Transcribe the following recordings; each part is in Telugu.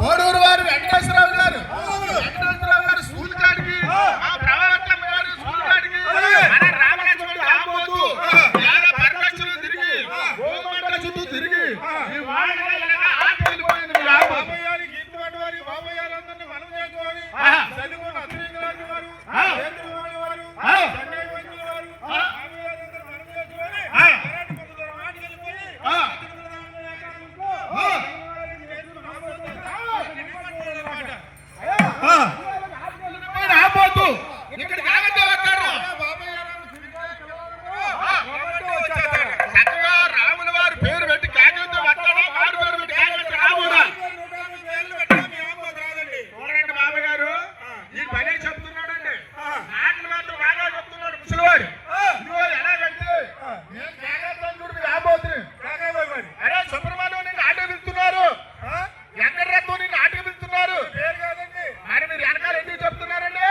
కోడూరు వారు వెంకటేశ్వరరావు గారు స్కూల్ కాడికి ప్రభావం గారు స్కూల్ కాడికి మన రామలక్ష్మణుడు రాబోతూ పరమేశ్వరుడు తిరిగి గోమంట చుట్టూ తిరిగి ఈ వాడగా ఆటెళ్ళిపోయింది బాబయ్య అందరినీ మనం చేసుకోవాలి చదువుకున్న అత్రియులాంటి వారు వారు చెన్నై వంతుల వారు మనం చేసుకోవాలి రాబోతు ఇక్కడికి చక్కగా రాముల వారి పేరు పెట్టి కాగితం పట్టాడా వారి పేరు పెట్టి కాగితం రాబోదా చూడండి బాబాయ్ గారు ఈ పని చెప్తున్నాడండి నాటలు మాత్రం బాగా చెప్తున్నాడు ముసలివాడు ఇదిగో ఎలాగంటే నేను కాగితం రాబోతుంది అరే సుబ్రహ్మణ్యం నిన్ను ఆట పిలుస్తున్నారు వెంకటరత్నం నిన్ను ఆట పిలుస్తున్నారు మరి మీరు వెనకాల ఎందుకు చెప్తున్నారండి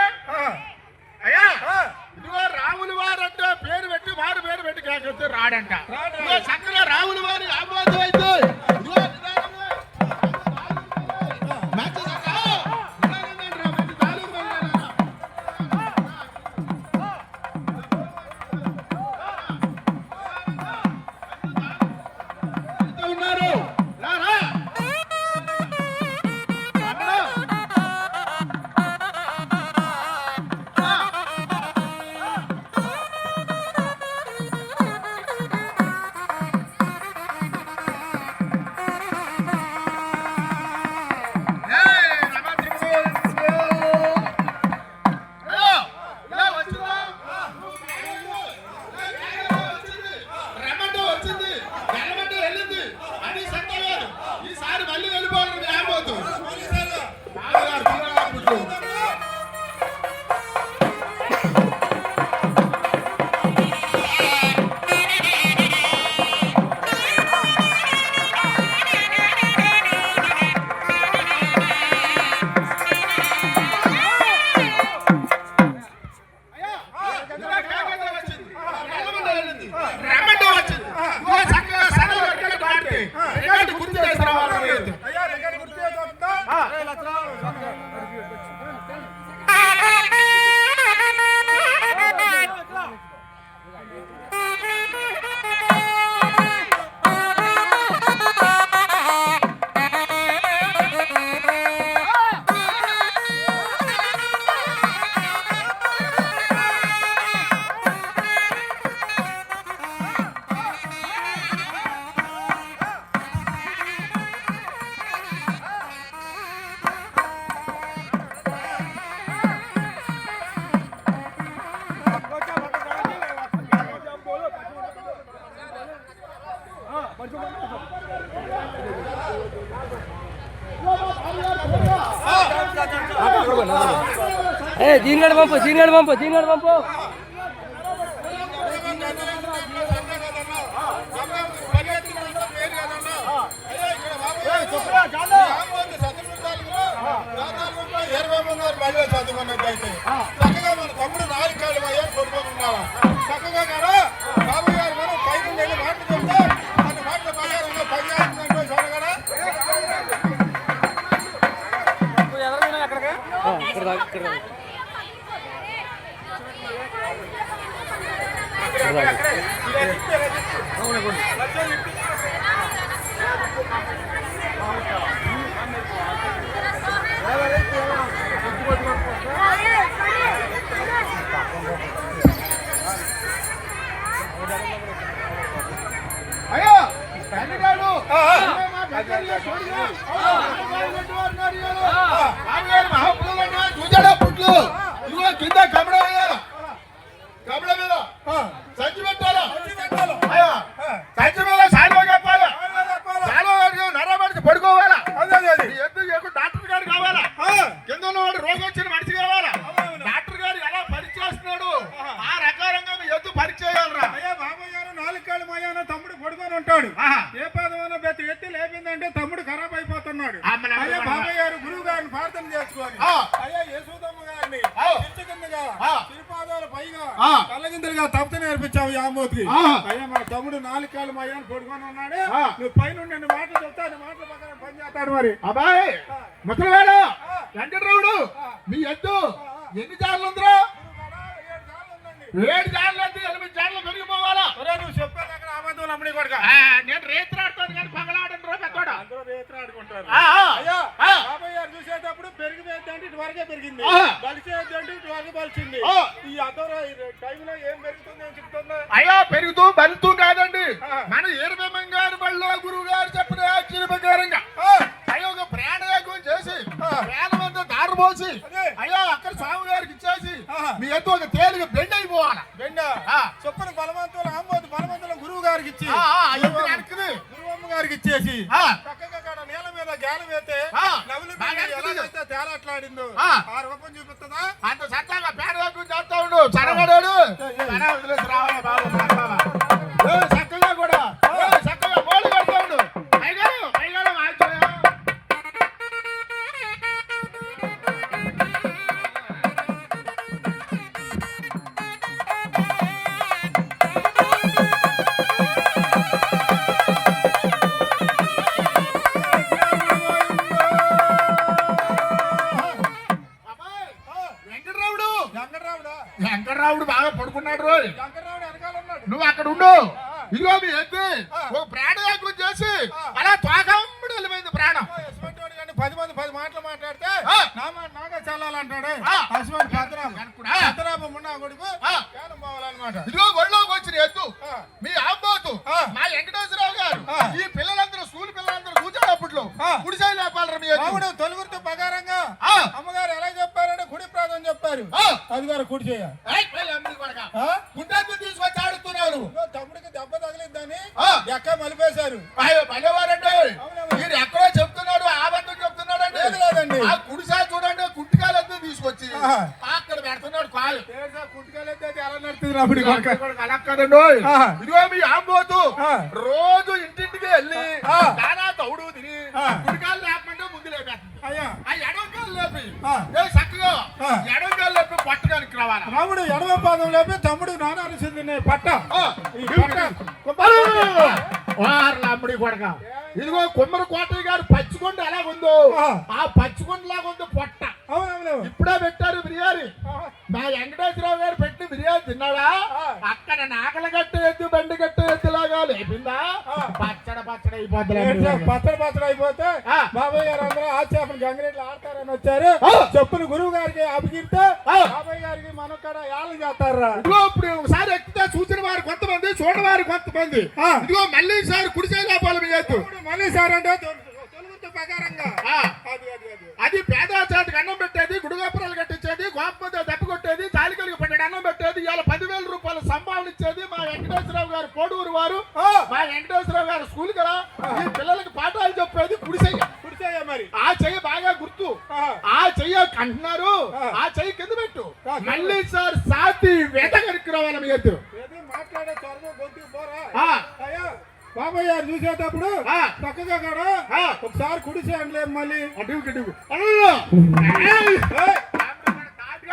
దీనిగడ పంపు దీనిగడ పంపు దీనిగడ పంపు చదువుకున్నట్లయితే చక్కగా మన తమ్ముడు 4 కాళ్ళు అయ్యారు కొడుకొని ఉన్నావా చక్కగా గారు బాబు గారు మనం పై నుండి వెళ్ళి మాటలు చెప్తే మన మాటలు బాగా పని చేస్తుందంటే చూడగడా అయ్యో తండ్రిగాడు చూసాడా పుట్లు ఇదిగో కింద కబడ కబడ మీద సంచి పెట్టాలా సంచి మీద సాల్వ చెప్పాలా సాల్వ నరమడిచి పడుకోవాలా ఎందుకు డాక్టర్ గారు కావాలా కింద ఉన్నవాడు రోగం వచ్చిన మనిషి కావాలా డాక్టర్ గారు ఎలా పరీక్ష చేస్తున్నాడు ఆ రకారంగా ఎద్దు పరీక్ష చేయాలరా అయ్యా బాబాయ్ గారు 4 కాళ్ళు మాయాన తమ్ముడు పడుకొని ఉంటాడు ఏ పదవన బెత్తి ఎత్తి లేపిందంటే తమ్ముడు ఖరాబ్ అయిపోతున్నాడు అయ్యా బాబాయ్ గారు గురువు గారిని ప్రార్థన చేసుకోవాలి అయ్యా యేసుదమ్మ గారిని కిందగా తిరుపాదాల పైగా కళ్ళగిందలుగా తప్ప నేర్పించావు యామోతికి అయ్యా మా తమ్ముడు 4 కాళ్ళు మాయాన పడుకొని ఉన్నాడు నువ్వు పైన మాటలు చెప్తాను మాటల ప్రకారం పని చేస్తాడు మరి అబ్బాయి ముసలివాడు వెంకటరావుడు మీ ఎద్దు ఎన్ని జాన్లు ఉందిరా 7 జాన్లు అంటే 8 జాన్లు పెరిగిపోవాలా నువ్వు చెప్పాను అక్కడ ఆబంధువులు అమ్మడి కొడుక నేను రేత్రాడుతాను కానీ పగలాడను రా పెద్దోడా అందరూ రేత్రాడుకుంటారు అయ్యా బాబాయ్ గారు చూసేటప్పుడు పెరిగిపోయింది అంటే ఇటు వరకే పెరిగింది బలిసేది అంటే ఇటు వరకు బలిచింది ఈ అదోరా టైంలో ఏం పెరుగుతుంది అని చెప్తున్నా అయ్యా పెరుగుతూ బలుతూ కాదండి మన ఈరవేమం గారి బళ్ళో గురువు గారు చెప్పిన ఆశ్చర్యప్రకారంగా అయ్యో ఒక ప్రాణయాగం చేసి ప్రాణమంతా దారిపోసి అయ్యా అక్కడ స్వామి గారికి ఇచ్చేసి మీ ఎత్తు ఒక తేలిక బెండ్ అయిపోవాలా బెండ చొప్పున బలవంతులు అమ్మోదు బలవంతులు గురువు గారికి ఇచ్చి గురువమ్మ గారికి ఇచ్చేసి చక్కగా నేల మీద గాలి వేస్తే నవ్వులు తేలాట్లాడిందో ఆ రూపం చూపిస్తుందా అంత చక్కగా ప్రాణయాగం చేస్తా ఉండు చరగడాడు చక్కగా కూడా చక్కగా మోళ్ళు కడతా ఉండు వెంకటరావుడు బాగా పడుకున్నాడు రోజు నువ్వు అక్కడ ఉండు ఇదిగో మీ ఎద్దు ఓ ప్రాణయాగం చేసి అలా తోకమ్ముడు వెళ్ళిపోయింది ప్రాణం 10 మాటలు మాట్లాడితే నాగా చల్లాలంటాడు భద్రాపం ఉన్నా కొడుకు పోవాలన్నమాట ఇదిగో ఒళ్ళోకి వచ్చిన ఎద్దు మీ ఆంబోతు మా వెంకటేశ్వరరావు గారు ఈ పిల్లలందరూ స్కూల్ పిల్లలందరూ కూర్చోడప్పట్లో గుడిసాయి లేపాలరా మీ ఎద్దు తొలుగురితో ప్రకారంగా అమ్మగారు ఎలా చెప్పారంటే గుడి ప్రాంతం చెప్పారు అది గారు కుడి చేయ గుండె తీసుకొచ్చి ఆడుతున్నావు తమ్ముడికి దెబ్బ తగిలిద్దని ఎక్క మలిపేశారు పల్లెవారంటే మీరు ఎక్కడో చెప్తున్నాడు ఆబద్ధం చెప్తున్నాడు అంటే లేదండి ఆ గుడిసా చూడండి కుట్టికాయలు తీసుకొచ్చి అక్కడ పెడుతున్నాడు కాలు కుట్టికాయలు ఎలా నడుతుంది అలా కదండి ఇదిగో మీ ఆంబోతు రోజు ఇంటింటికి వెళ్ళి దానా తౌడు తిని కుట్టికాయలు లేకపోతే ముందు లేపేస్తుంది ఆ ఎడవకాయలు లేపి చక్కగా ఎడవకాయలు లేపి పట్టడానికి రావాలి రాముడు ఎడవ పాదం లేపి తమ్ముడు నానా అరిసింది పట్ట అమ్ముడి కొడక ఇదిగో కుమ్మరి కోటయ్య గారు పచ్చికొండ ఎలాగుందో ఆ పచ్చికొండ లాగా ఉంది పొట్ట ఇప్పుడే పెట్టారు బిర్యానీ మా వెంకటేశ్వరరావు గారు పెట్టి బిర్యానీ తిన్నాడా అక్కడ నాకల గట్టు ఎద్దు బండి గట్టు ఎద్దు లాగా లేపిందా పచ్చడి అయిపోతే బాబాయ్ గారు అందరూ ఆ చేపలు గంగిరెడ్లు ఆడతారని వచ్చారు చెప్పులు గురువు గారికి అభిగిరితే బాబాయ్ గారికి మనం కూడా యాళ్ళు చేస్తారా ఇదిగో ఇప్పుడు ఒకసారి ఎక్కితే చూసిన వారు కొంతమంది చూడని వారు కొంతమంది ఇదిగో మళ్ళీ సార్ కుడిసే లోపాలు మీ ఎద్దు మళ్ళీ సార్ అంటే ప్రకారంగా అది పేదాచాటికి అన్నం పెట్టేది గుడిగోపురాలు కట్టించేది గోపద దెబ్బ కొట్టేది తాలికలకు పట్టేది అన్నం పెట్టేది ఇవాళ 10,000 రూపాయలు సంభావన ఇచ్చేది మా వెంకటేశ్వరరావు గారు కోడూరు వారు మా వెంకటేశ్వరరావు గారు స్కూల్ కదా ఈ పిల్లలకి పాఠాలు చెప్పేది కుడిసెయ్య మరి ఆ చెయ్య బాగా గుర్తు ఆ చెయ్య కంటున్నా ఉన్నారు ఆ చెయ్యి కింద పెట్టు మళ్ళీ సార్ సాతి వేట కనుక్కు రావాలి మీ ఎద్దు మాట్లాడే త్వరగా గొంతుకు పోరా బాబాయ్ గారు చూసేటప్పుడు చక్కగా కూడా ఒకసారి కుడిసేయండి మళ్ళీ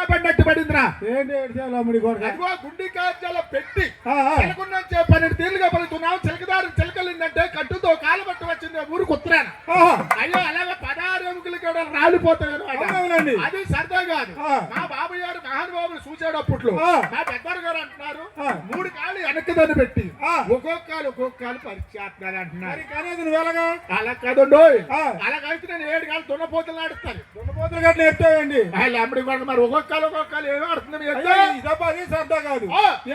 పడినట్టు పడిందిరా ఏంటి ఏడ్చాలి అమ్ముడి అదిగో గుండి కాచాల పెట్టి చిలకున్నంచే 12 తీర్లుగా పలుకుతున్నావు చిలకదారు చిలకలిందంటే కట్టుతో కాలు పట్టు వచ్చింది ఊరికి ఉత్తరాను అయ్యో అలాగే 16 ఎముకలు కూడా రాలిపోతాయి అది సరదా కాదు మా బాబాయ్ గారు మహానుభావులు చూసాడు అప్పట్లో మా పెద్దవారు గారు అంటున్నారు 3 కాళ్ళు వెనక్కిదని పెట్టి ఒక్కొక్క కాలు పరిచేస్తున్నారు అంటున్నారు అలా కదండో అలా కలిసి నేను 7 కాళ్ళు దున్నపోతులు ఆడుతాను దున్నపోతులు గట్ల ఎత్తాయండి అమ్మడి మరి ఒక్కొక్క కాలు ఏమో ఆడుతుంది అది సరదా కాదు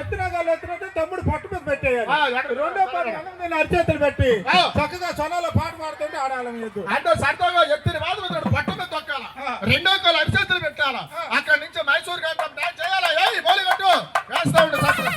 ఎత్తిన కాళ్ళు ఎత్తినట్టే తమ్ముడు పట్టు మీద పెట్టేయాలి రెండో పని నేను అరిచేతులు పెట్టి చక్కగా సొనాలో పాట పాడుతుంటే ఆడాలని అంటే సరదాగా ఎత్తిన బాధ పట్టు మీద తొక్కాల రెండో కాలు అరిచేతులు పెట్టాలా అక్కడి నుంచి మైసూర్ గాంధం డాన్స్ చేయాలా ఏ బోలిగట్టు వేస్తా ఉండే సరదా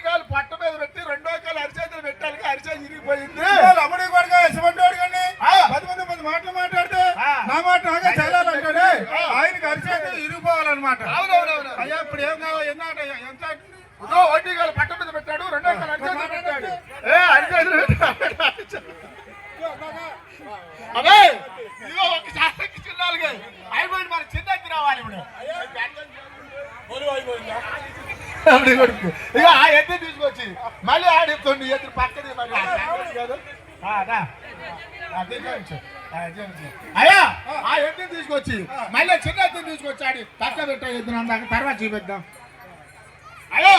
కాలు పట్టు మీద పెట్టి రెండో కాలు అరిచేతులు పెట్టాలి అరిచేది ఇరిగిపోయింది అమ్ముడి కొడుకు ఎటువంటి కానీ 10 మాటలు మాట్లాడితే నా మాట నాగా చాలంటాడే ఆయనకి అరిచేతులు ఇరిగిపోవాలన్నమాట అయ్యా ఇప్పుడు ఏం కావాలి ఎంత ఒకటి కాలు పట్టు మీద పెట్టాడు రెండో కాలు అరిచేతులు పెట్టాడు అరిచేతులు అదే ఇదిగో ఒకసారి చిన్నాలుగా అయిపోయింది మన చిన్నకి రావాలి ఇక ఆ ఎద్దు తీసుకొచ్చి మళ్ళీ ఆడిస్తుంది ఎద్దు పక్కది మరి అయ్యా ఆ ఎద్దుని తీసుకొచ్చి మళ్ళీ చిన్న ఎద్దుని తీసుకొచ్చి ఆడి పక్క పెట్టా ఎద్దును అందాక తర్వాత చూపిద్దాం అయ్యో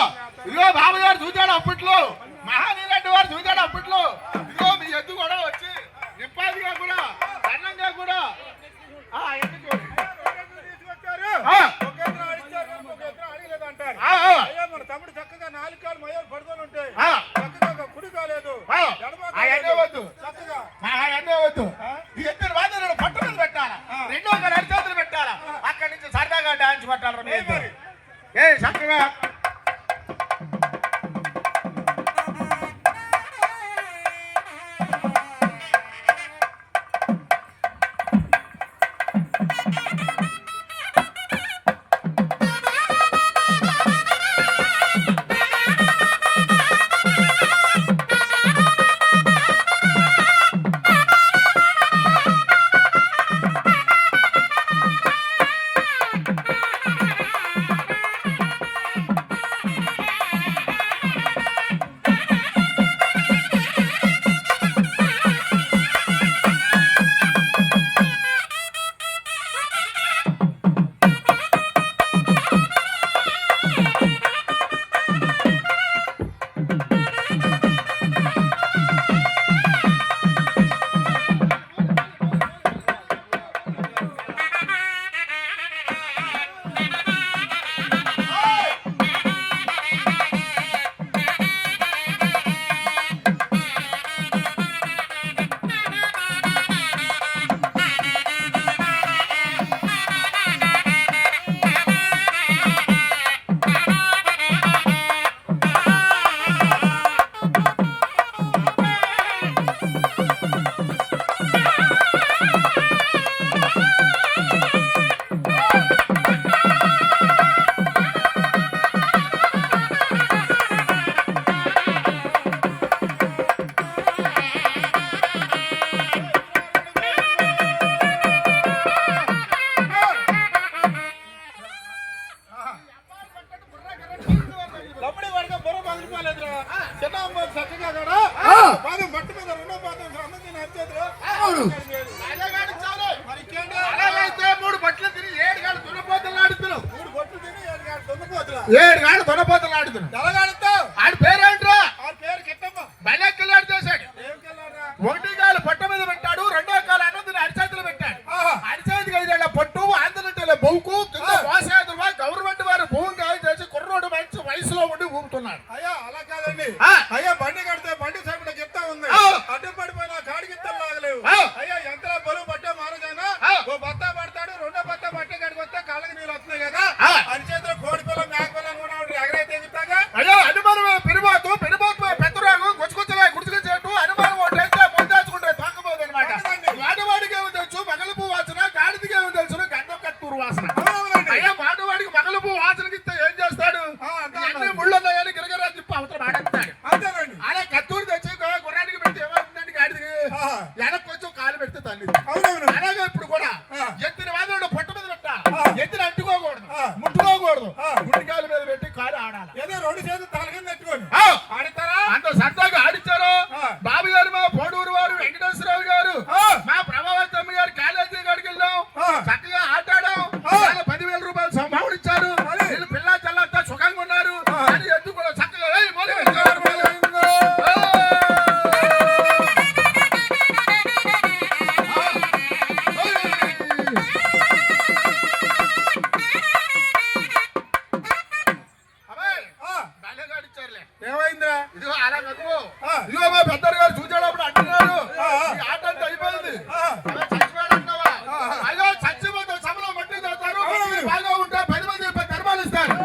ఇదిగో బాబుగారు చూచాడు అప్పట్లో మహానీరెడ్డి వారు చూచాడు అప్పట్లో ఇదిగో మీ ఎద్దు కూడా వచ్చి నింపాదిగా కూడా సన్నంగా కూడా మన తమ్ముడు చక్కగా 4 కాలు మయోలు పడుకొని ఉంటే కుడి కాలేదు వద్దు ఇద్దరు వాళ్ళు పట్టు మీద పెట్టాలా రెండో కాలు అరిచేతులు పెట్టాలా అక్కడి నుంచి సరదాగా డాన్స్ పట్టాలి ఏ చక్కగా వెనక్కి వచ్చి కాలు పెడితే తల్లి. అవునవును. అలాగే ఇప్పుడు కూడా ఎత్తిన వాదన పొట్ట మీద పెట్టాలి, ఎత్తిన అంటుకోకూడదు, ముట్టుకోకూడదు, గుండెకాలు మీద పెట్టి కాలు ఆడాలి. ఏదో రెండు చేతులు తల కింద పెట్టుకొని ఆడతారా? అంత సరదాగా ఆడిచ్చారు. బాబు గారు మా పోడూరు వారు వెంకటేశ్వరరావు గారు మా ప్రభావతమ్మ గారు కాలేజీ కాడికి వెళ్ళాం, చక్కగా ఆటాడాం, 10,000 రూపాయలు సంభావన ఇచ్చారు. వీళ్ళు పిల్ల చల్లంతా సుఖంగా ఉన్నారు. అని ఎత్తు కూడా చక్కగా ఏమైందిరా? ఇదిగో అలా కదువు. ఇదిగో మా పెద్దలు గారు చూసేటప్పుడు అంటున్నారు ఈ ఆట అంతా అయిపోయింది, చచ్చిపోయాడు అంటున్నావా? అయ్యో చచ్చిపోతే సభలో మట్టి చేస్తారు, బాగా ఉంటే 10 మంది ధర్మాలు ఇస్తారు.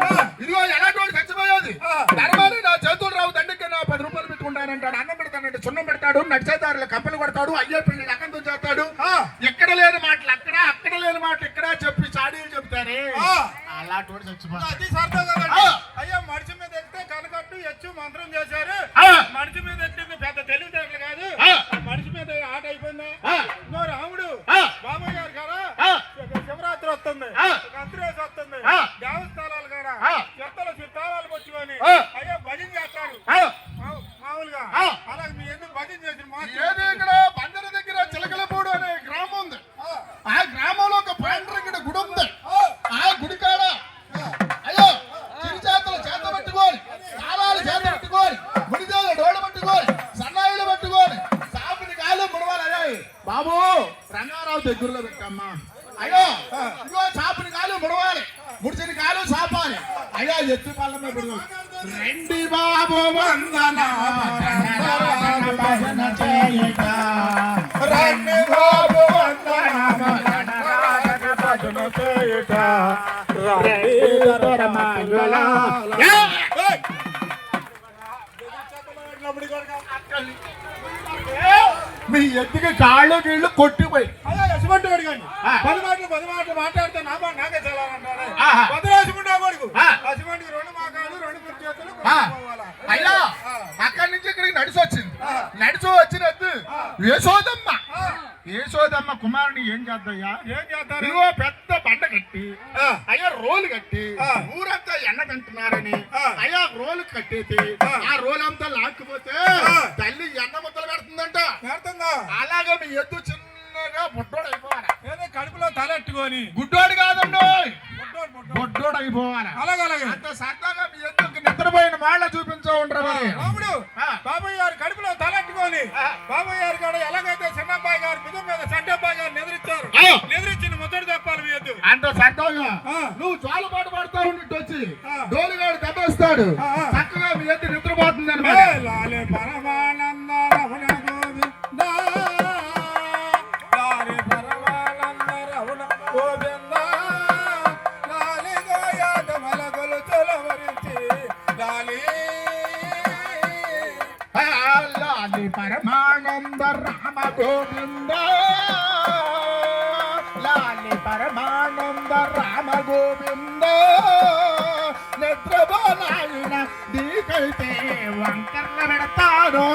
ఇదిగో ఎలాంటి చచ్చిపోయేది ధర్మాన్ని నా చేతులు రావు, తండ్రికి నా 10 రూపాయలు పెట్టుకుంటానంటాడు, అన్నం పెడతానంటే సున్నం పెడతాడు, నడిచేదారులు కప్పలు కొడతాడు, అయ్యే పెళ్లి అకంతం చేస్తాడు. ఎక్కడ లేని మాటలు అక్కడ, అక్కడ లేని మాటలు ఇక్కడ చెప్పి చాడీలు చెప్తారే అలాంటి వాడు చచ్చిపోతాడు. అది సరదా కదండి. అయ్యా మనిషి మీద ఎక్కితే కనకట్టు ఎచ్చు మంత్రం చేశారు. మనిషి మీద ఎక్కింది పెద్ద తెలివితేటలు కాదు, మనిషి మీద ఆట అయిపోయిందా? ఇంకో రాముడు బాబాయ్ గారు కదా శివరాత్రి వస్తుంది, గంతురేసి వస్తుంది, దేవస్థానాలు కదా చెత్తలు చిత్తాలు పట్టుకొని అయ్యా భజన చేస్తారు మామూలుగా. అలాగే మీ ఎందుకు భజన చేసిన ఏది ఇక్కడ బందర దగ్గర చిలకలపూడి అనే గ్రామం ఉంది. ఆ గ్రామంలో ఒక పాండ్రంగిడ గుడి ఉంది. ఆ గుడి కాడ అయ్యో చిరుచేతలు చేత పెట్టుకోని, తాళాలు చేత పెట్టుకోని, గుడిదేలు డోళ్ళు పట్టుకోని, సన్నాయిలు పట్టుకోని, సాపుని కాలు ముడవాలి. బాబు రంగారావు దగ్గరలో పెట్టమ్మా. అయ్యో ఇదిగో సాపుని కాలు ముడవాలి, ముడిచిన కాలు సాపాలి. అయ్యో ఎత్తు పళ్ళ మీద రండి బాబు వందన భజన చేయట, రండి బాబు వందన భజన చేయట, మీ ఎత్తుకి కాళ్ళు గీళ్ళు కొట్టిపోయి అయ్యా యశమంటే అడిగాను 10 మాటలు మాట్లాడితే నా మాట నాకే చల్లాలంటాడు. భద్రాసుకుంటా కొడుకు యశమంటికి 2 మాకాలు 2 కుర్చేతులు అయ్యా అక్కడి నుంచి ఇక్కడికి నడిచి వచ్చింది. నడిచి వచ్చినట్టు యశోదమ్మ కుమారుని ఏం చేద్దయ్యా? ఏం చేస్తారు? ఇదిగో పెద్ద బండ కట్టి అయ్యా రోలు కట్టి ఊరంతా ఎండ తింటున్నారని అయ్యా రోలు కట్టేసి ఆ రోలు అంతా లాక్కుపోతే తల్లి ఎండ ముద్దలు పెడుతుందంట. పెడుతుందా? అలాగే మీ ఎద్దు చిన్నగా బుడ్డోడు అయిపోవాలి. ఏదో కడుపులో తలెట్టుకొని గుడ్డోడు కాదండి, బొడ్డోడు అయిపోవాలి. అలాగే అలాగే అంత సరదాగా మీ ఎద్దుకి నిద్రపోయిన వాళ్ళ చూపించా ఉండరు. రాముడు బాబాయ్ గారు కడుపులో తలెట్టుకొని బాబాయ్ గారు కూడా ఎలాగైతే చిన్నబ్బాయి గారు మిదుగు మీద చంటబ్బాయి గారు నిద్రించారు, నిద్రించిన ముద్దడు చెప్పాలి మీ ఎద్దు. అంత సరదాగా నువ్వు చాలా పాట పాడుతా ఉన్నట్టు వచ్చి డోలుగాడు దెబ్బేస్తాడు, చక్కగా మీ ఎద్దు నిద్రపోతుంది అనమాట. లాలే పరమానంద రమణ గోవింద, లాలే పరమానంద రమణ గోవింద, లాలే గోయాద మలగలు చలవరించి లాలే లాలి పరమానంద రామ గోవింద, లాలి పరమానంద రామ గోవింద, నిద్రపోనాయన నీకైతే వంకర్ల పెడతాను.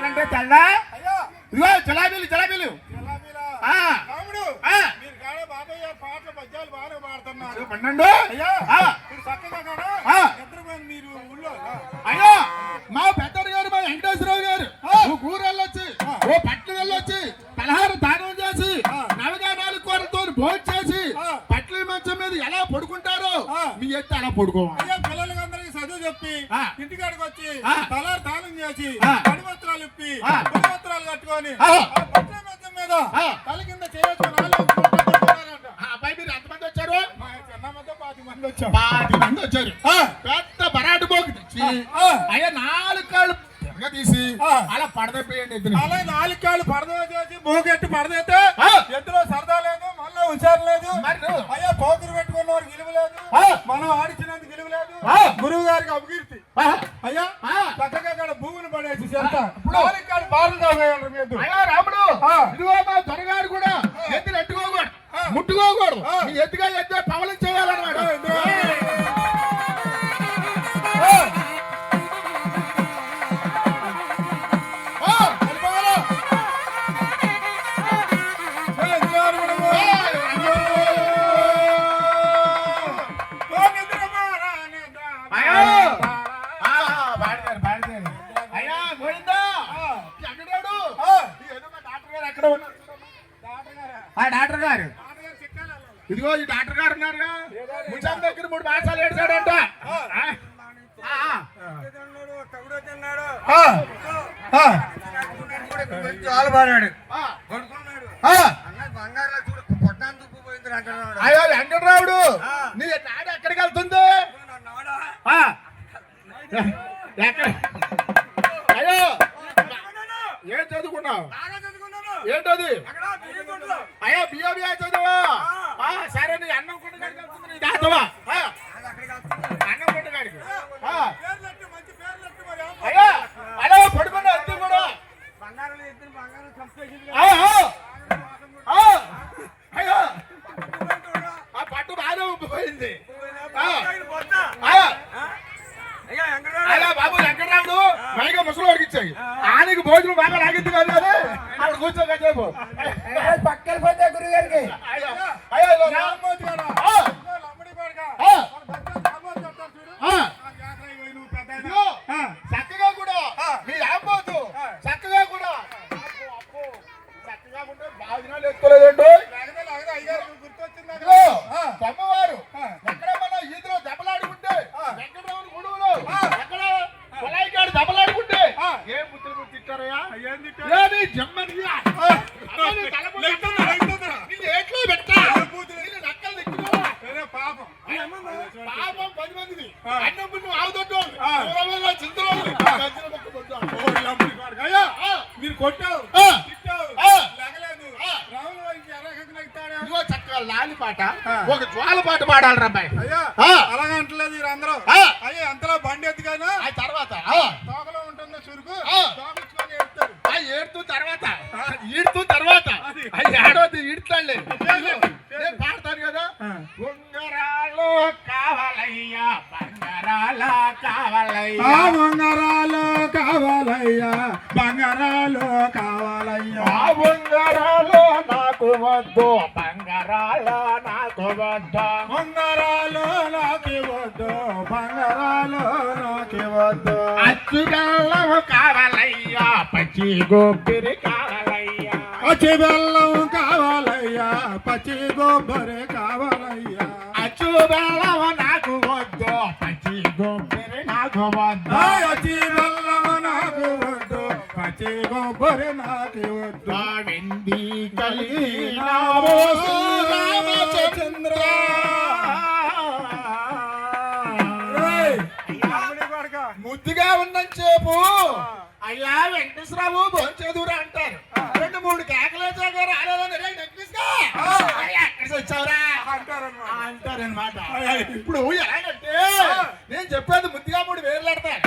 అంటే తెల్ల ఇదిగో జలాబీలు జలాబీలు. రాముడు మీరు కాడ బాబాయ్ గారు పాటలు పద్యాలు బాగా పాడుతున్నారు. పన్నెండు అయ్యా మీరు చక్కగా కాడ నిద్రపోయిన మీరు ఊళ్ళో అయ్యా మా పెద్దడు గారు మా వెంకటేశ్వరరావు గారు ఊరు వెళ్ళొచ్చి ఓ పట్లు వెళ్ళొచ్చి పలహారు దానం చేసి నవగానాలు కూరతో భోజనం చేసి పట్ల మంచం మీద ఎలా పడుకుంటారో మీ ఎత్తి అలా పడుకోవాలి. అయ్యా పిల్లలకందరికి చదువు చెప్పి ఇంటికాడికి వచ్చి తలారు దానం చేసి పడిపత్రాలు ఇప్పి పడిపత్రాలు కట్టుకొని పట్ల మంచం మీద తల కింద చేసుకొని అబ్బాయి మీరు ఎంతమంది వచ్చారు? చిన్న మధ్య 10 మంది వచ్చాం. 10 మంది వచ్చారు. పెద్ద బరాటు పోగు తెచ్చి అయ్యా 4 కాళ్ళు తీసి అలా పడదపోయండి. అలా 4 కాళ్ళు పడద చేసి మూగెట్టి పడదైతే ఎద్దులో సరదా లేదు, మళ్ళీ హుషారు లేదు. అయ్యా పోకురు పెట్టుకున్న వారికి విలువ లేదు, మనం ఆడిచినందుకు విలువ లేదు. గురువు గారికి అపకీర్తి. అయ్యా చక్కగా అక్కడ భూమిని పడేసి చేస్తా 4 కాళ్ళు బాలు తాగేయాలి మీద. అయ్యా రాముడు ఇదిగో మా త్వరగారు కూడా ఎత్తులు ఎట్టుకోకూడదు, ముట్టుకోకూడదు, మీ ఎత్తుగా ఎత్తే పవలం చేయాలన్నమాట. ఇదిగో ఈ డాక్టర్ గారు ఉన్నారుగా ముజాం దగ్గర 3 మాసాలు ఏడ్చాడంట. చాలా బాడాడు అయ్యో వెంకటరావుడు నీ నాడు ఎక్కడికి వెళ్తుంది? అయ్యో ఏం చదువుకున్నావు? ఏంటది? అయ్యో బియ్య చదువా? సరే నీ అన్నం కొట్టుకాడికి వెళ్తుంది నీ దాతవా? అన్నం కొట్టుకాడికి అయ్యో అలా పడుకున్నా అంతే కూడా అయ్యో ఆ పట్టు బాగా ఉబ్బిపోయింది. అలా బాబు వెంకటరాముడు మైగా ముసలి వాడికి ఇచ్చాయి. ఆయనకి భోజనం బాగా లాగింది కాదు కదా అక్కడ కూర్చోకపో పక్కన పోతే గురుగారికి చక్కగా కూడా మీ ఆపోతు చక్కగా కూడా చక్కగా ఉంటే బాధనాలు ఎత్తుకోలేదండి. అమ్మవారు ఎక్కడ మన ఈదులో దెబ్బలాడుకుంటే వెంకటరాముడు గుడువులో ఎక్కడ కొలాయికాడు దెబ్బలాడుకుంటే ఏం బుద్ధులు బుద్ధి తిట్టారయ్యా? ఏమి జమ్మని ఏట్లో పెట్టా నక్కలు తెచ్చుకోవాలా? పాపం 10 మందిది అన్నం నువ్వు ఆవుతోటి చింతలో మీరు కొట్టావు చక్కగా లాలి పాట ఒక జ్వాల పాట పాడాలి రాబాయ్. అలాగంటలేదు అందరూ అయ్యా అంతలో బండి ఎత్తుగాను తర్వాత తోకలో ఉంటుందో చురుకు ఏడుతూ తర్వాత ఈడుతూ తర్వాత ఏడవద్దు ఈడుతాడులే నేను పాడతాను కదా. ఉంగరాలు కావాలయ్యా బంగారాల కావాలయ్యా ఉంగరాలు కావాలయ్యా బంగారాలు కావాలయ్యా ఉంగరాలు నాకు వద్దు బంగారాల నాకు వద్దు ఉంగరాలు నాకి వద్దు బంగారాలు నాకి వద్దు అచ్చు బెల్లం కావాలయ్యా పచ్చి గోపిరి కావాలయ్యా పచ్చి బెల్లం కావాలయ్యా పచ్చి గోబరి కావాలయ్యా అచ్చు బెల్లం నాకు వద్దు పచ్చి గోపిరి నాకు వద్దు పచ్చి బెల్లం నాకు వద్దు పచ్చి గోబరి నాకు వద్దు వెండి కలిగినావో శ్రీరామచంద్ర ముద్దుగా ఉన్నని చెప్పు అయ్యా వెంకటేశ్వరరావు భోంచేదురా అంటారు. 2-3 కేకలేసాగా రాలేదని ఎక్కడ వచ్చావురా అంటారనమాట. ఇప్పుడు ఎలాగంటే నేను చెప్పేది ముద్దుగా 3 వేర్లెడతాను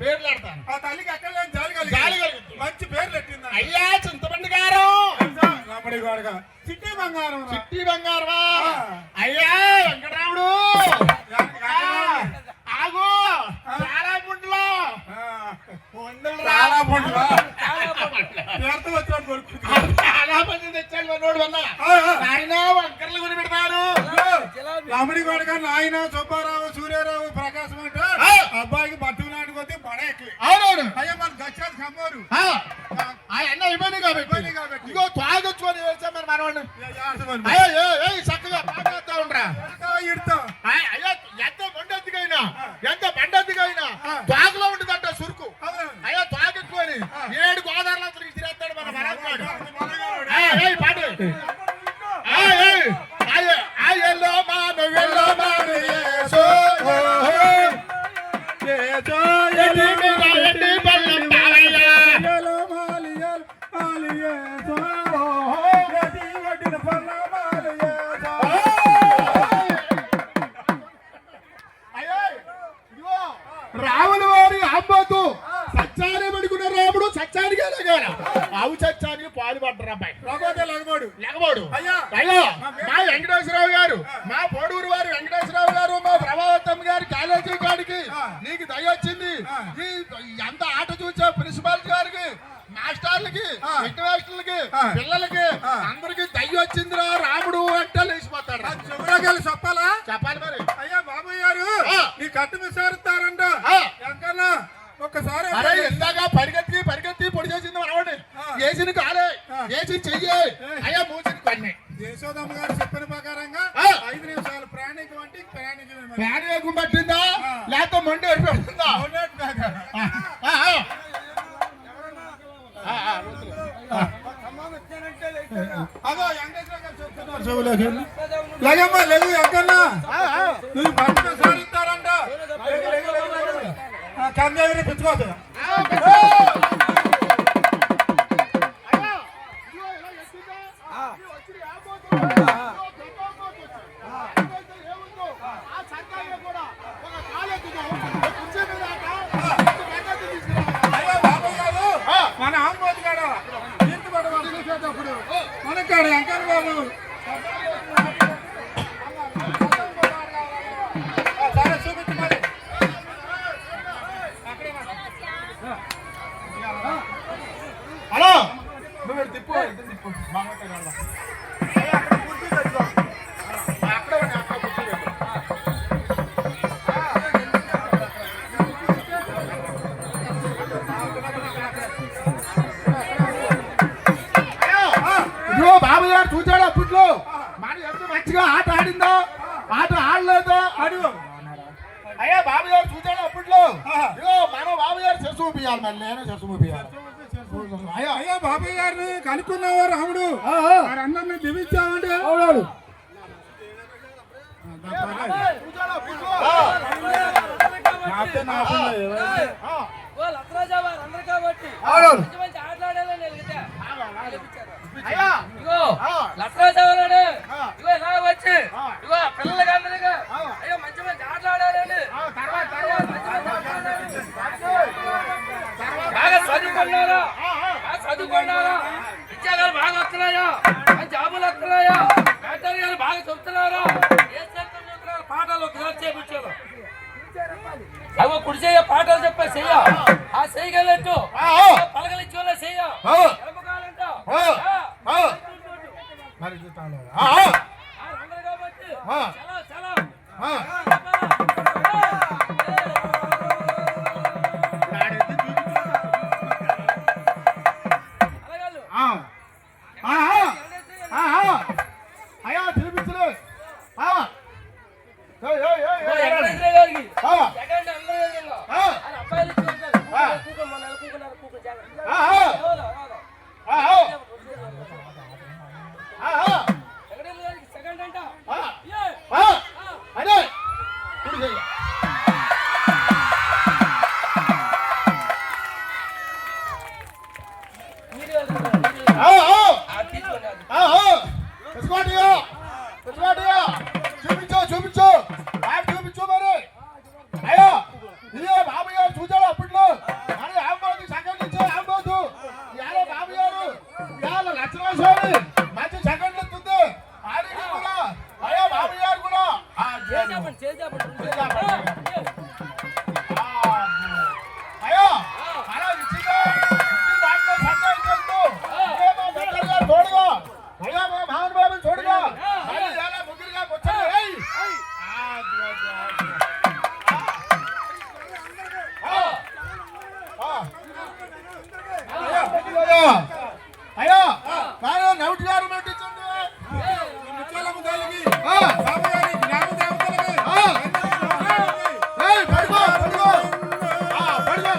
వేర్లెడతాను ఆ తల్లికి ఎక్కడ జాలి గాలి కలిగి కలుగుతుంది. మంచి పేరు పెట్టింది అయ్యా చింతపండు గారు రామడి గోడగా చిట్టి బంగారం చిట్టి బంగారమా అయ్యా వెంకటరాముడు ఆగు చాలా పుండ్లో చాలా పండుగ వచ్చినట్టు కొడుకు చాలా మంది తెచ్చాడు మనోడు వల్ల ఆయన వంకర్లు కొని పెడతారు. రాముడి గోడగా నాయన సుబ్బారావు సూర్యారావు ప్రకాశం అంటే అబ్బాయికి బతుకు నాటికి వస్తే బడ ఎక్కి అవునవును అయ్యా మన దక్షాది కమ్మోరు అన్న ఇబ్బంది కాబట్టి ఇంకో తాగొచ్చుకొని వేసాం మరి మనవాడిని చక్కగా పాటేస్తా ఉండరా ఇడతాం అయ్యా ఎంత బండెత్తుకైనా తాగులో ఉంటుందంట సురుకు. అయ్యా తాగెత్తుకొని 7 గోదావరిలో తిరిగేస్తాడు మన మనవాడు. పాటు ఎల్లో మాను ఎల్లో మాను యేసు ఎట్టి పల్లం కావయ్యా రాముల వారి అమ్మతో సత్యాన్ని పడుకున్న రాముడు సత్యానికి ఎలాగాల ఆవు సత్యానికి పాలు పడ్డరు అబ్బాయి లెగబోడు అయ్యా మా వెంకటేశ్వరరావు గారు మా పోడూరు వారు వెంకటేశ్వరరావు గారు మా ప్రభావతం గారి కాలేజీ కాడికి నీకు దయ వచ్చింది. ఎంత ఆట చూసా ప్రిన్సిపాల్ గారికి మాస్టర్లకి విద్యార్థులకి పిల్లలకి అందరికి దయ్య వచ్చిందిరా రాముడు అంటే లేచిపోతాడు. చెప్పాలా చెప్పాలి మరి. అయ్యా బాబు గారు నీ కట్టు విసారుతారంట ఎంకన్నా ఒక్కసారి ఇందాక పరిగెత్తి పొడి చేసింది మనవాడి వేసిన కాలే వేసి చెయ్యి అయ్యా మూసిన కొన్ని యశోదమ్మ గారు చెప్పిన ప్రకారంగా అదో వెంకటేశ్వర గారు చెప్తున్నారు చెవులోకి. లేగమ్మా లేవు వెంకన్నా, నువ్వు భర్త సాధిస్తారంట. కంగారు పిచ్చుకోదు. మన ఆంబోతు కాడ తీర్పు పడ వదిలేసేటప్పుడు మనకాడ వెంకన్న బాబు సరే చూపించు మరి. హలో నువ్వు ఇటు తిప్పు తిప్పు అక్కడ కుర్చీ తెచ్చుకో. అక్కడ కుర్చీ తెచ్చుకో. ఇదిగో బాబు గారు చూచాడు అప్పట్లో మన ఎంత మంచిగా ఆట ఆడిందో ఆట ఆడలేదో అడుగు. అయ్యా బాబు గారు చూచాడు అప్పట్లో ఇదిగో మన బాబు గారు చెస్ చూపియాలి, మరి నేను చెస్ చూపియాలి. అయ్యా అయ్యా బాబాయ్ గారిని కనుక్కున్నావా రాముడు? వారందరినీ దివించామంటే అవునాడు పిల్లలకి అందరిగా అయ్యో మంచి మంచి ఆటలాడాలని బాగా చదువుకున్నారా, చదువుకున్నారా, ఉద్యోగాలు బాగా వస్తున్నాయా, జాబులు వస్తున్నాయా, గారు బాగా చెప్తున్నారా, ఏ శాతం చెప్తున్నారు, పాఠాలు ఒకసారి చేపించారు. అవి కుడి చెయ్య పాఠాలు చెప్పే చెయ్య ఆ చేయగలట్టు పలకలిచ్చే చెయ్య ఎడమకాలంట కాబట్టి చాలా అయ్యా చూపించలే సెకండ్ అంట అదే చూపించు చూపించు చూపించు మరి. అయ్యా ఇదే బాబు గారు చూచాడు అప్పట్లో మరి ఆంబోతు సెకండ్ ఇచ్చే ఆంబోతు ఇవాళ బాబు గారు ఇవాళ లక్ష్మణస్వామి మంచి సెకండ్ ఇస్తుంది. ఆడికి కూడా అయ్యా బాబు గారు కూడా అయ్యో అలా ఇచ్చిందా దాంట్లో సంఖ్య ఇచ్చేస్తూ తోడుగా అయ్యా మా భావన్ బాబు చూడుగా ముగ్గురుగా వచ్చాడు. అయ్యా కానీ నౌటి గారు నటించండి ముత్యాలమ్మ తల్లికి బాబాయ్ గారి గ్రామ దేవతలకి పడుకో పడుకో పడుకో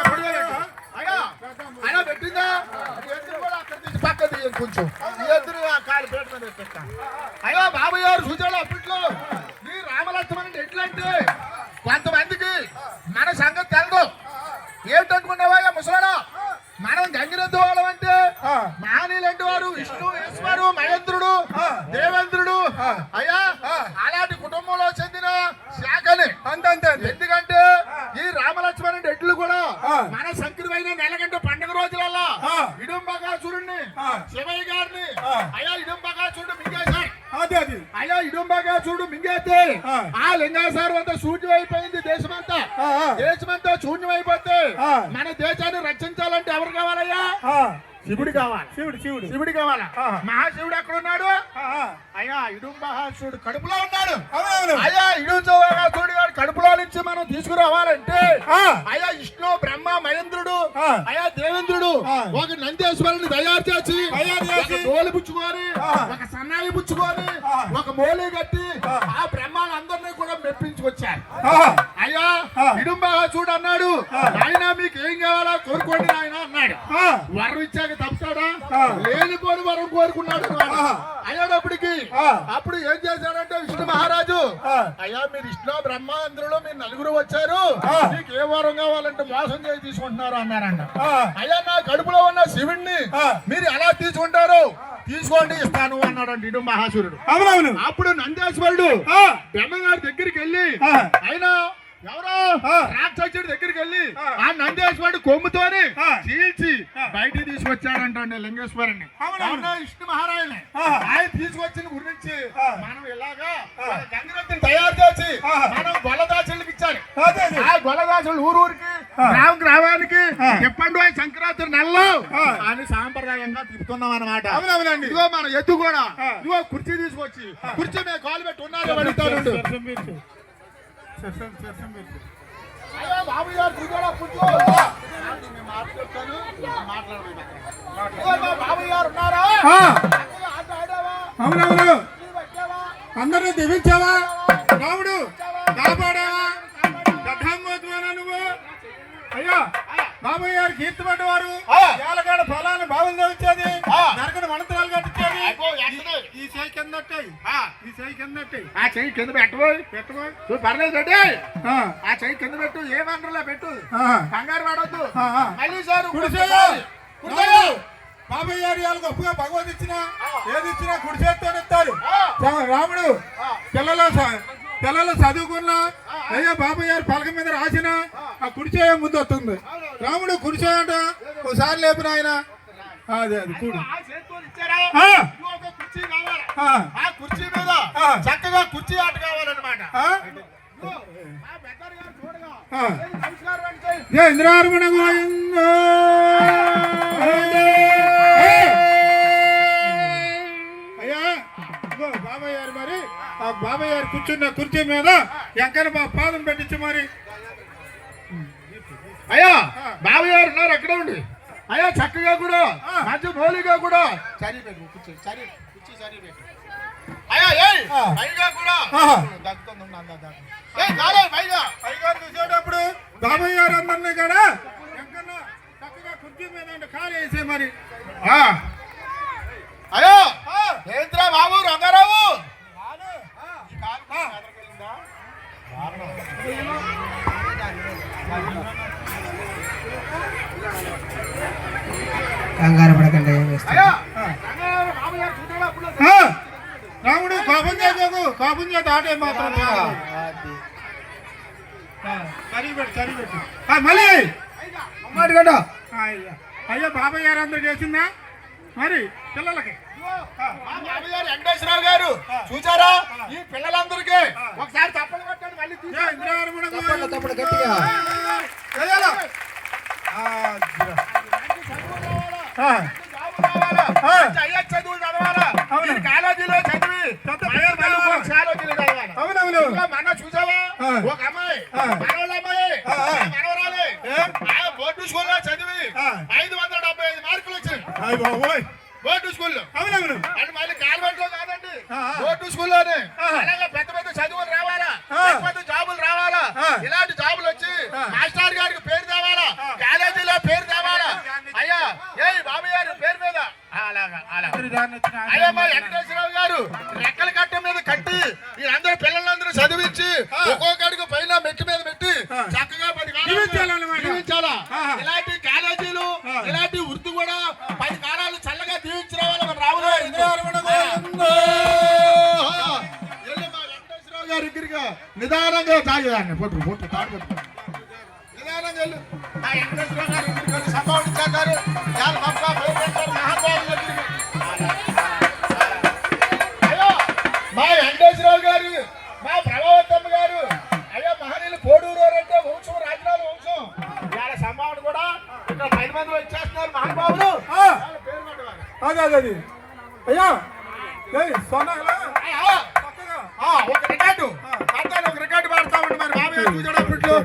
పడుకో అయ్యా అలా పెట్టిందా ఎదురు కూడా అక్కడ తీసి పక్క తీయండి కొంచెం ఎదురు ఆ కాలు పేట మీద పెట్టా. అయ్యా బాబు గారు సూచనలు అప్పట్లో ఈ రామలక్ష్మణ్ ఎట్లంటే కొంతమందికి మన సంగతి తెలదు. ఏమిటనుకున్నావా ముసలాడా, మనం గంగిరెద్దు వాళ్ళం అంటే మానీలంటి వారు విష్ణు ఈశ్వరు మహేంద్రుడు దేవేంద్రుడు అయ్యా అలాంటి కుటుంబంలో చెందిన శాఖని అంతే. ఎందుకంటే ఈ రామలక్ష్మణ ఎడ్లు కూడా మన సంక్రమైన నెలగంట పండుగ రోజులలో ఇడుంబకాసురుణ్ణి శివయ్య గారిని అయ్యా ఇడుంబకాసురుడు మింగేశారు. అయ్యా ఇడుంబకాసురుడు మింగేస్తే ఆ లింగేశ్వరం అంతా శూన్యమైపోయింది. దేశమంతా శూన్యమైపోతే మన దేశాన్ని రక్షించాలంటే ఎవరు కావాలయ్యా? శివుడు కావాలి. శివుడు కావాలా? మహాశివుడు ఎక్కడ ఉన్నాడు? అయ్యా ఇడుంబకాసురుడు కడుపులో ఉన్నాడు. అయ్యా ఇడుంబకాసురుడు గారు కడుపులో నుంచి మనం తీసుకురావాలంటే అయ్యా విష్ణు బ్రహ్మ మహేంద్రుడు అయ్యా దేవేంద్రుడు ఒక నందేశ్వరుని తయారు చేసి తోలు పుచ్చుకొని ఒక సన్నాయి పుచ్చుకొని ఒక మోలి కట్టి ఆ బ్రహ్మాలందరినీ కూడా మెప్పించుకొచ్చారు. అయ్యా ఇడుంబకాసురుడు అన్నాడు, ఆయన మీకు ఏం కావాలో కోరుకోండి ఆయన అన్నాడు. అన్నాడు. ఆ, వరం ఇచ్చాక తప్పుతాడా? ఆ. లేనిపోని వరం కోరుకున్నాడు అన్నమాట. ఆ. అయ్యేటప్పటికి ఆ. అప్పుడు ఏం చేశాడంటే విష్ణు మహారాజు, ఆ. అయ్యా మీరు విష్ణు బ్రహ్మాంధ్రులు మీరు నలుగురు వచ్చారు, ఆ. మీకు ఏ వరం కావాలంటే మోసం చేసి తీసుకుంటున్నారు అన్నారంట. ఆ, అయ్యా నా కడుపులో ఉన్న శివుణ్ణి ఆ. మీరు ఎలా తీసుకుంటారు? తీసుకోండి ఇస్తాను అన్నాడండి ఇడు మహాసురుడు. అవునవును. అప్పుడు నందేశ్వరుడు ఆ, బ్రహ్మగారి దగ్గరికి వెళ్ళి ఆ. ఆయన ఎవరో ఆ. రాక్షసుడి దగ్గరికి వెళ్ళి ఆ. ఆ నందేశ్వరుడు కొమ్ముతోని ఆ. చీల్చి ఆ. బయటికి తీసుకొచ్చాడంటండి లింగేశ్వరుని. అవునవును. అవునా, విష్ణు మహారాజుని ఆ. ఆయన తీసుకొచ్చిన గురించి ఆ. మనం ఇలాగా ఆ. ఒక గంగరత్తిని తయారు చేసి ఆ. మనం గొల్లదాసులకు ఇచ్చారు. అదే అదే. ఆ గొల్లదాసులు ఊరూరికి ఆ. గ్రామానికి ఆ. చెప్పండు ఆయన సంక్రాంతి నెలలో ఆ. అని సాంప్రదాయంగా తిప్పుతున్నాం అన్నమాట. అవునవునండి. ఇదిగో మన ఎత్తు కూడా ఆ. ఇదిగో కుర్చీ తీసుకొచ్చి కుర్చీ మీద కాలు పెట్టి ఉన్నారు అడుగుతాడు. అయ్యో బాబు గారు కూర్చోడా కూర్చో. నేను మాట్లాడతాను, మాట్లాడలేదు. ఇదిగో మా బాబు గారు ఉన్నారా? ఆ, అక్కడ ఆట ఆడావా? అవునవును. టీ పెట్టావా? అందరినీ దీవించావా? రాముడు కాపాడావా? గడ్డమ్మోతువానా నువ్వు? అయ్యా బాబయ్య గారు కీర్తి పడ్డవారు. ఆ. ఏలగాడ ఫలాన్ని బాగుంది వచ్చేది, ఆ. నరకని మంత్రాలు కట్టించేది. అగో, ఎక్కడే? ఈ చేయి కిందట్టాయి, ఆ, ఈ చేయి కిందట్టాయి. ఆ చెయ్యి కింద పెట్టబోయ్. పెట్టబోయ్. నువ్వు పర్లేదు రెడ్డి. ఆ, ఆ చెయ్యి కింద పెట్టు, ఏ వంటలో పెట్టు, ఆ, కంగారు పడొద్దు. ఆ, ఆ. మళ్ళీ సార్ కుడిచేయ్. రాముడు, బాబయ్య గారు ఇవాళ గొప్పగా భగవద్ ఇచ్చినా ఏది ఇచ్చినా కుడి చేతితో ఇస్తారు. రాముడు పిల్లలు చదువుకున్నా అయ్యా బాబయ్య గారు పలక మీద రాసిన ఆ కుడిచేయ ముందు వస్తుంది. రాముడు కుడిచేయట ఒకసారి లేపిన ఆయన అదే అది కూడు. ఆ చేతితో ఇచ్చారా? ఆ, ఇదిగో ఒక కుర్చీ కావాలి. ఆ, ఆ కుర్చీ మీద ఆ. చక్కగా కుర్చీ ఆట కావాలన్నమాట. ఆ, ఇదిగో, ఆ పెద్దలు గారు చూడగా ఆ. ఏది నమస్కారం అంటే జయ ఇంద్రార్మణ గోవిందో. అయ్యా ఇదిగో బాబాయ్ గారు మరి ఆ బాబాయ్ గారు కూర్చున్న కుర్చీ మీద ఎంకన పాదం పెట్టించు మరి. అయ్యా బాబు గారు ఉన్నారు అక్కడే ఉండి. అయ్యా చక్కగా కూడా మంచి మౌలిగా కూడా సరి పెట్టు కుర్చీ సరి కుర్చీ సరి పెట్టు. అయ్యా ఏయ్ ఆ. పైగా కూడా ఆహా. దగ్గుతుంది ఉండు, అందా దాకా. ఏయ్ కాలే పైగా. అయ్యగారు చూసేటప్పుడు బాబాయ్ గారు అందరినీ కూడా ఎంకన్న చక్కగా కుర్చీ మీద కాలు వేసే మరి. ఆ. అయ్యో ఏంట్రా బాబు రంగారావు ఈ కాలు కొంచెం ఎదరకెళ్ళిందా? కంగారు పడకండి అయ్యా రంగారావు బాబు గారు చూడాలి అప్పుడు. ఆ, రాముడు కోపం చేయకు, కోపం చేత ఆటే మాత్రం చరిపెట్టు. మళ్ళీ మాట్లాడ అయ్యా అయ్యా బాబాయ్ గారు అందరు చేసిందా మరి పిల్లలకి. మా బాబు గారు వెంకటేశ్వరరావు గారు చూసారా? ఈ పిల్లలందరికీ ఒకసారి తప్పలు కొట్టండి మళ్ళీ జయ తీసుకోండి. ఇంద్రార్మణ తప్పకుండా, గోవిందో. తప్పకుండా గట్టిగా. చేయాలా? ఆ, ఆ, జాబు రావాలా? ఆ. మంచి ఐఏఎస్ చదువులు చదవాలా? అవును. మీరు కాలేజీలో చదివి చదువు. మళ్ళీ ఒక కాలేజీలో చదవాలి. అవునవును. ఇంకా మొన్న చూసావా? ఆ. ఒక అమ్మాయి ఆ. మనవళ్ళ అమ్మాయి ఆ, ఆ. మనవరాలే ఏ? ఆ బోర్డు స్కూల్లో చదివి ఆ. 575 మార్కులు వచ్చాయి అయ్య బాబోయ్. బోర్డు స్కూల్లో. అవునవును. అంటే మళ్ళీ కాన్వెంట్ లో కాదండి, ఆ, ఆ. బోర్డు స్కూల్లోనే. ఆ. అలాగే పెద్ద పెద్ద చదువులు రావాలా, ఆ. పెద్ద పెద్ద జాబులు రావాలా, ఆ. ఇలాంటి జాబులు వచ్చి ఆ. మాస్టర్ గారికి పేరు తేవాలా, ఆ. కాలేజీలో పేరు తేవాలా. అయ్యా ఏయ్ బాబు గారు పేరు మీద అలాగా అలాగా. అయ్యా మా వెంకటేశ్వరరావు గారు రెక్కల కట్ట మీద కట్టి వీళ్ళందరూ పిల్లలందరూ చదివించి ఆ. ఒక్కొక్కడికి పైన మెట్టు మీద పెట్టి ఆ. చక్కగా 10 కాలాలు దీవించాలన్నమాట. దీవించాలా. ఆహా. ఇలాంటి కాలేజీలు ఆ. ఇలాంటి వృత్తి కూడా 10 కాలాలు చల్లగా దీవించిన వాళ్ళు మన రావులు గారు. ఇంద్రార్మణ గోవిందో. వెళ్ళి మా వెంకటేశ్వరరావు గారి దగ్గరికి నిదానంగా తాగేదాన్ని పొట్టు తాడు పట్టుకో. నిదానంగా వెళ్ళు. మా వెంకటేశ్వరరావు గారి దగ్గరికి వెళ్ళి సంభావించారు మా వెంకటేశ్వరరావు గారు, మా ప్రభావతమ్మ గారు, అయ్యా మహనీయులు కోడూరు అంటే వంశం, రాజరాల వంశం. ఇవాళ సంభావన కూడా ఇక్కడ 10 మంది వచ్చేస్తున్నారు మహానుభావులు. ఆ, వాళ్ళ పేరు పడ్డవారు. అదే అయ్యా ఏయ్, సొన్నగలా? అయ్యా, చక్కగా. ఒక రికార్డు పాడతాను, ఒక రికార్డు పాడతా ఉంటే మరి బాబు గారు చూసేటప్పట్లో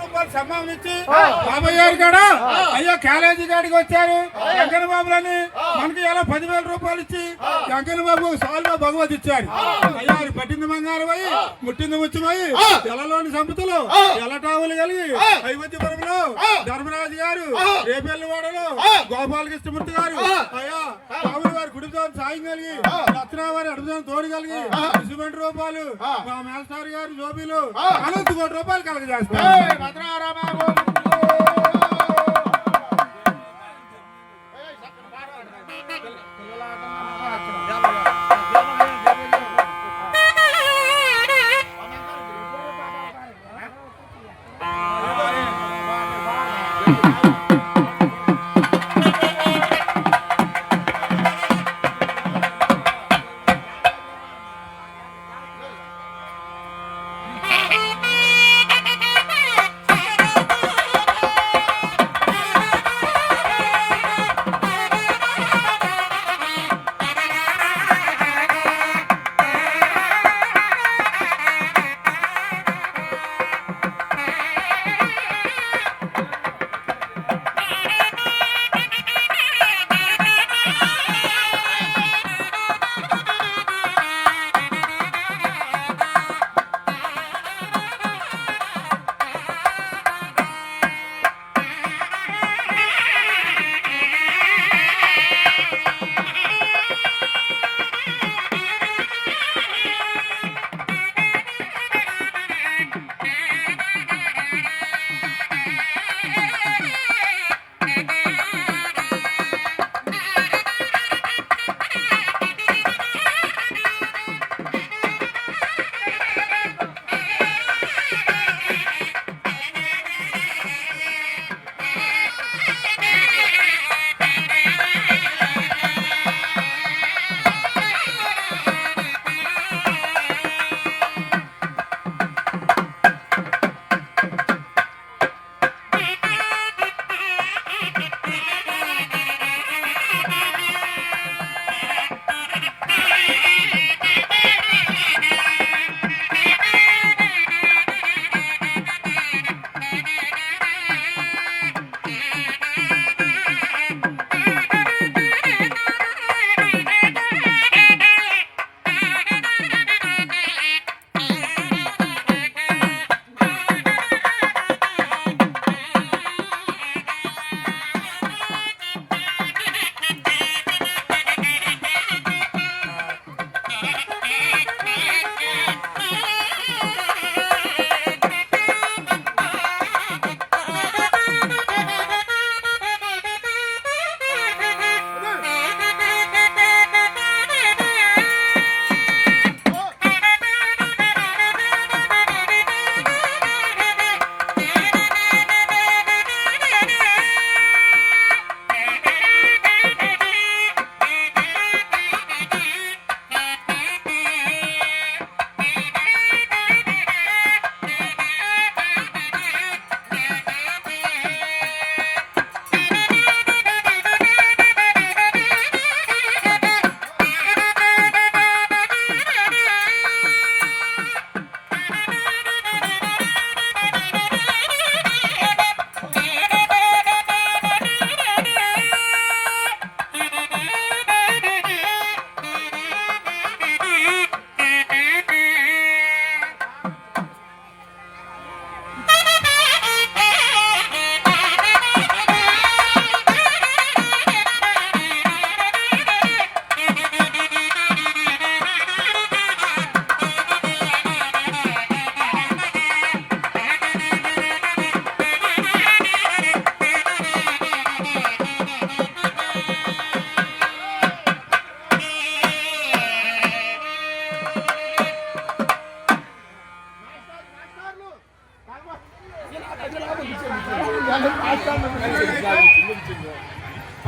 రూపాయలు సమ్మానం ఇచ్చి బాబాయ్ గారు కూడా అయ్యో కాలేజీ కాడికి వచ్చారు వెంకన్న బాబులని మనకి ఎలా 10,000 రూపాయలు ఇచ్చి వెంకన్న బాబు సాల్వా భగవత్ ఇచ్చారు. అయ్యా అది పట్టింది బంగారం అయ్యి ముట్టింది ముచ్చమయ్యి ఎలలోని సంపతులు ఎలటావులు కలిగి అయోధ్యపురంలో ధర్మరాజు గారు రేపెల్లివాడలో గోపాలకృష్ణమూర్తి గారు అయ్యా రాములు గారు కుటుంబం సాయం కలిగి రత్నా వారి అడుగుదాం తోడు కలిగి 20 రూపాయలు మా మేస్టార్ గారు జోబీలు అనంత కోటి రూపాయలు కలగజేస్తారు.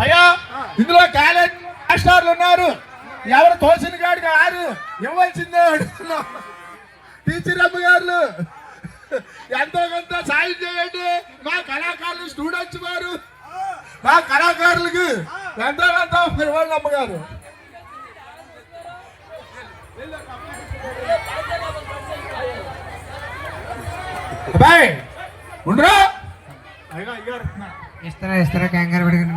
అయ్యా ఇందులో కాలేజ్ మాస్టర్లు ఉన్నారు. ఎవరు తోసిన కాడికి ఆరు ఇవ్వాల్సిందే అడుగుతున్నాం. టీచర్ అమ్మగారులు ఎంతో కొంత సాయం చేయండి. మా కళాకారులు స్టూడెంట్స్ వారు మా కళాకారులకి ఎంతో కొంత ఇవ్వండి అమ్మగారు. అబ్బాయి ఉండరా అయ్యా అయ్యారు ఇస్తారా కంగారు పడకండి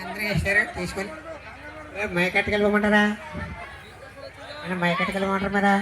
అందరూ ఇస్తారు తీసుకొని మై కట్టుకెళ్ళిపోమంటారా మై కట్టుకెళ్ళమంటారు మరా